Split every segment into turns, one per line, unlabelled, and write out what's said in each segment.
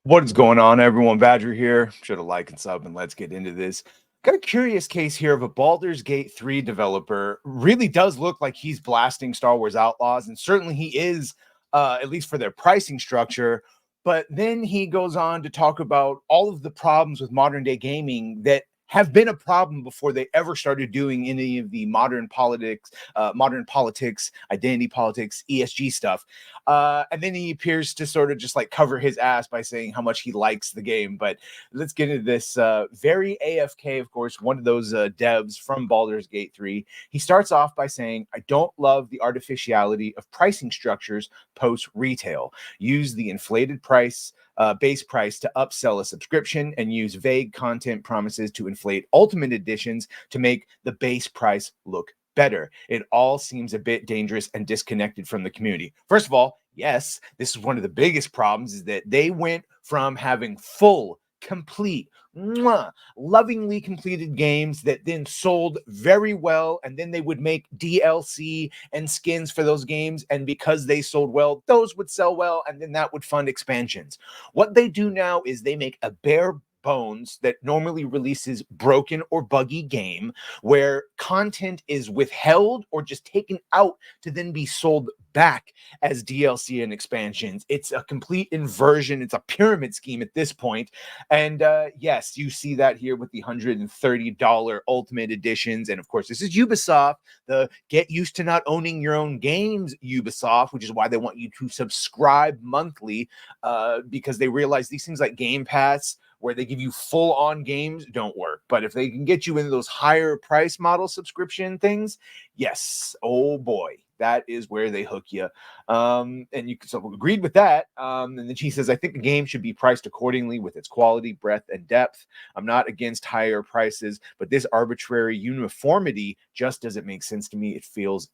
What is going on, everyone? Badger here. Should have like and sub, and let's get into this. Got a curious case here of a Baldur's Gate 3 developer. Really does look like he's blasting Star Wars Outlaws, and certainly he is, at least for their pricing structure. But then he goes on to talk about all of the problems with modern day gaming that have been a problem before they ever started doing any of the modern politics, identity politics, ESG stuff. And then he appears to sort of just like cover his ass by saying how much he likes the game. But let's get into this. Very AFK, of course, one of those devs from Baldur's Gate 3. He starts off by saying, I don't love the artificiality of pricing structures post retail. Use the inflated base price to upsell a subscription and use vague content promises to inflate ultimate editions to make the base price look better. It all seems a bit dangerous and disconnected from the community. First of all, yes, this is one of the biggest problems is that they went from having full, complete, lovingly completed games that then sold very well, and then they would make DLC and skins for those games, and because they sold well, those would sell well, and then that would fund expansions. What they do now is they make a bare bones that normally releases broken or buggy game where content is withheld or just taken out to then be sold back as DLC and expansions. It's a complete inversion. It's a pyramid scheme at this point. And yes, you see that here with the $130 Ultimate Editions. And of course, this is Ubisoft, the get used to not owning your own games Ubisoft, which is why they want you to subscribe monthly because they realize these things like Game Pass, where they give you full on games, don't work. But if they can get you into those higher price model subscription things, yes, oh boy, that is where they hook you. And you so agreed with that. And then she says, I think the game should be priced accordingly with its quality, breadth, and depth. I'm not against higher prices, but this arbitrary uniformity just doesn't make sense to me. It feels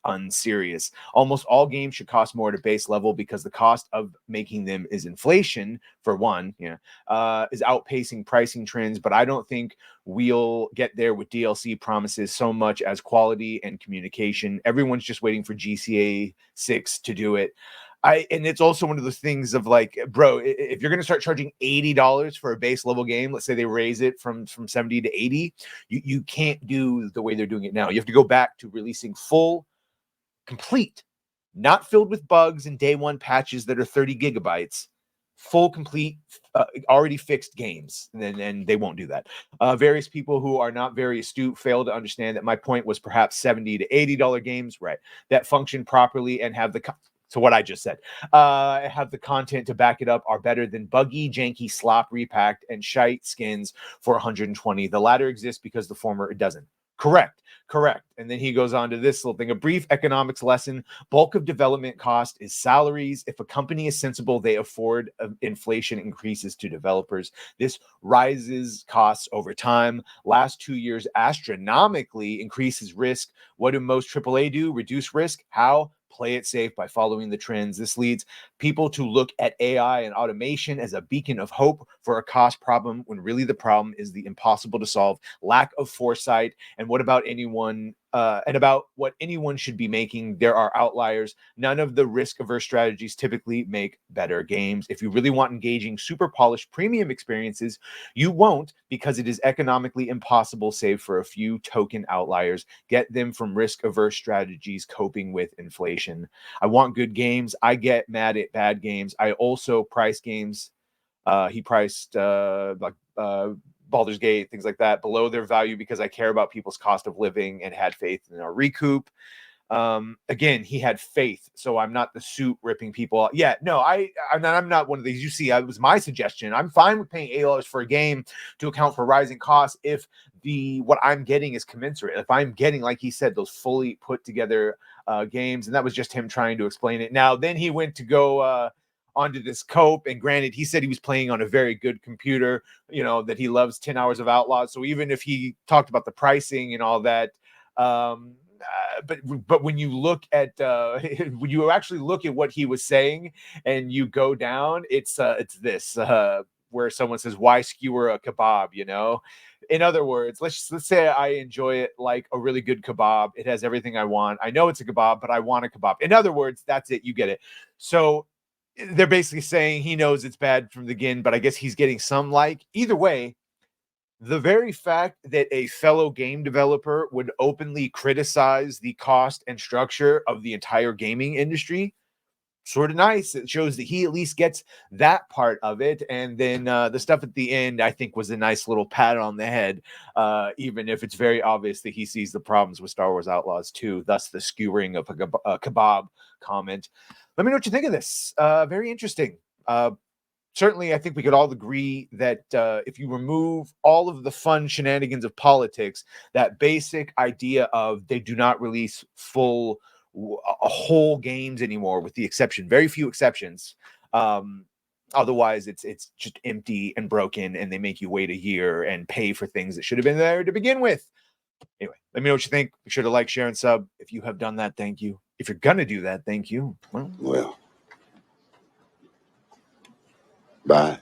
unserious. Almost all games should cost more at a base level because the cost of making them is inflation, for one, is outpacing pricing trends. But I don't think we'll get there with DLC promises so much as quality and communication. Everyone's just waiting for GCA 6 to do it. And it's also one of those things of like, bro, if you're going to start charging $80 for a base level game, let's say they raise it from 70 to 80, you can't do the way they're doing it now. You have to go back to releasing full, complete, not filled with bugs and day one patches that are 30 gigabytes, full, complete, already fixed games. And they won't do that. Various people who are not very astute fail to understand that my point was perhaps $70 to $80 games, right, that function properly and have the so what I just said, have the content to back it up are better than buggy, janky, slop repacked, and shite skins for 120. The latter exists because the former it doesn't. Correct. And then he goes on to this little thing, a brief economics lesson. Bulk of development cost is salaries. If a company is sensible, they afford inflation increases to developers. This rises costs over time. Last 2 years astronomically increases risk. What do most AAA do? Reduce risk. How? Play it safe by following the trends. This leads people to look at AI and automation as a beacon of hope for a cost problem when really the problem is the impossible to solve lack of foresight. And what about anyone and about what anyone should be making? There are outliers. None of the risk-averse strategies typically make better games. If you really want engaging, super polished premium experiences, you won't, because it is economically impossible save for a few token outliers. Get them from risk-averse strategies coping with inflation. I want good games. I get mad at bad games. I also price games. He priced Baldur's Gate, things like that, below their value because I care about people's cost of living and had faith in our recoup. Again, he had faith, so I'm not the suit ripping people out. Yeah, no, I'm not one of these. You see, it was my suggestion. I'm fine with paying $8 for a game to account for rising costs if what I'm getting is commensurate. If I'm getting, like he said, those fully put together games, and that was just him trying to explain it. Now, then he went to go onto this cope, and granted, he said he was playing on a very good computer, that he loves 10 hours of Outlaws. So even if he talked about the pricing and all that, but when you look at when you actually look at what he was saying and you go down, it's this where someone says, why skewer a kebab? In other words, let's say I enjoy it like a really good kebab. It has everything I want. I know it's a kebab, but I want a kebab. In other words, that's it. You get it. So they're basically saying he knows it's bad from the beginning, but I guess he's getting some like. Either way, the very fact that a fellow game developer would openly criticize the cost and structure of the entire gaming industry, sort of nice. It shows that he at least gets that part of it. And then the stuff at the end, I think, was a nice little pat on the head, even if it's very obvious that he sees the problems with Star Wars Outlaws 2, thus the skewering of a kebab comment. Let me know what you think of this. Very interesting. Certainly, I think we could all agree that if you remove all of the fun shenanigans of politics, that basic idea of they do not release full whole games anymore, with the exception, very few exceptions. Otherwise, it's just empty and broken, and they make you wait a year and pay for things that should have been there to begin with. Anyway, let me know what you think. Be sure to like, share, and sub. If you have done that, thank you. If you're gonna do that, thank you.
Well, bye.